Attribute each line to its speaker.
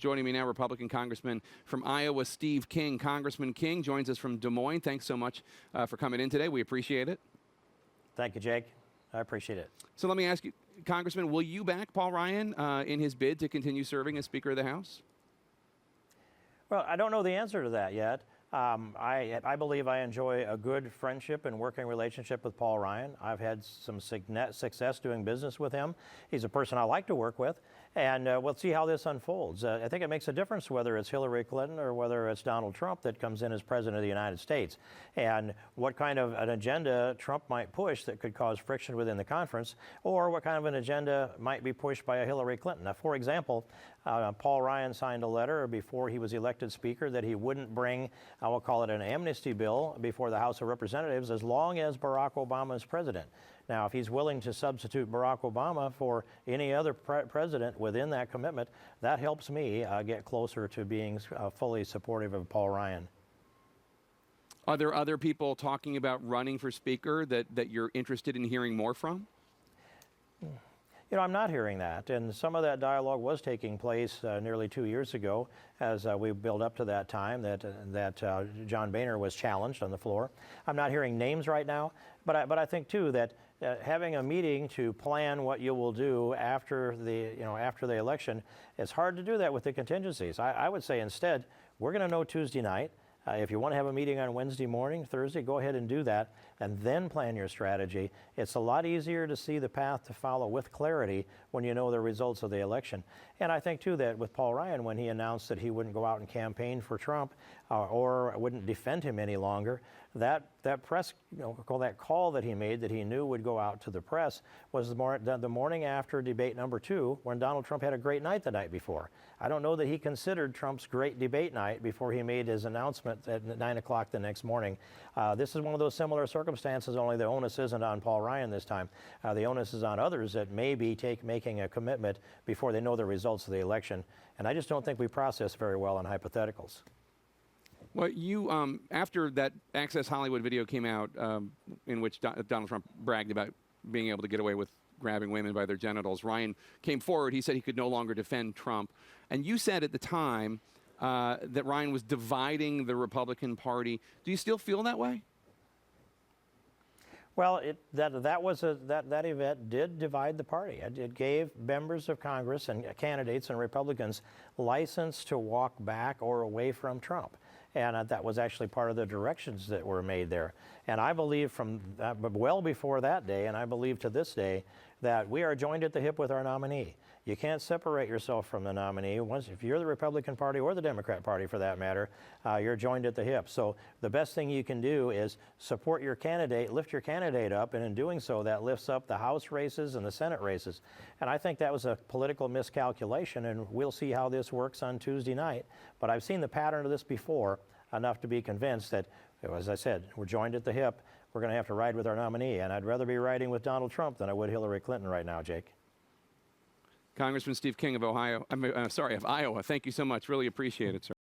Speaker 1: Joining me now, Republican Congressman from Iowa, Steve King. Congressman King joins us from Des Moines. Thanks so much for coming in today. We appreciate it.
Speaker 2: Thank you, Jake. I appreciate it.
Speaker 1: So let me ask you, Congressman, will you back Paul Ryan in his bid to continue serving as Speaker of the House?
Speaker 2: Well, I don't know the answer to that yet. I believe I enjoy a good friendship and working relationship with Paul Ryan. I've had some success doing business with him. He's a person I like to work with, and we'll see how this unfolds. I think it makes a difference whether it's Hillary Clinton or whether it's Donald Trump that comes in as President of the United States, and what kind of an agenda Trump might push that could cause friction within the conference, or what kind of an agenda might be pushed by a Hillary Clinton. Now, for example, Paul Ryan signed a letter before he was elected Speaker that he wouldn't bring, I will call it an amnesty bill, before the House of Representatives as long as Barack Obama is president. Now, if he's willing to substitute Barack Obama for any other president within that commitment, that helps me get closer to being fully supportive of Paul Ryan.
Speaker 1: Are there other people talking about running for Speaker that you're interested in hearing more from?
Speaker 2: You know, I'm not hearing that, and some of that dialogue was taking place nearly 2 years ago as we build up to that time that John Boehner was challenged on the floor. I'm not hearing names right now, but I think too that having a meeting to plan what you will do after the election, it's hard to do that with the contingencies. I would say instead, we're going to know Tuesday night. If you want to have a meeting on Wednesday morning, Thursday, go ahead and do that, and then plan your strategy. It's a lot easier to see the path to follow with clarity when you know the results of the election. And I think, too, that with Paul Ryan, when he announced that he wouldn't go out and campaign for Trump or wouldn't defend him any longer, that press, that call that he made that he knew would go out to the press was the morning after debate number 2, when Donald Trump had a great night the night before. I don't know that he considered Trump's great debate night before he made his announcement at 9 o'clock the next morning. This is one of those similar circumstances, only the onus isn't on Paul Ryan this time. The onus is on others that may be making a commitment before they know the results of the election. And I just don't think we process very well on hypotheticals.
Speaker 1: Well, you, after that Access Hollywood video came out in which Donald Trump bragged about being able to get away with grabbing women by their genitals, Ryan came forward. He said he could no longer defend Trump. And you said at the time that Ryan was dividing the Republican Party. Do you still feel that way?
Speaker 2: Well, that event did divide the party. It gave members of Congress and candidates and Republicans license to walk back or away from Trump. And that was actually part of the directions that were made there. And I believe from well before that day, and I believe to this day, that we are joined at the hip with our nominee. You can't separate yourself from the nominee. If you're the Republican Party or the Democrat Party for that matter, you're joined at the hip. So the best thing you can do is support your candidate, lift your candidate up, and in doing so, that lifts up the House races and the Senate races. And I think that was a political miscalculation, and we'll see how this works on Tuesday night. But I've seen the pattern of this before enough to be convinced that, as I said, we're joined at the hip. We're going to have to ride with our nominee, and I'd rather be riding with Donald Trump than I would Hillary Clinton right now, Jake.
Speaker 1: Congressman Steve King of Iowa. Thank you so much. Really appreciate it, sir.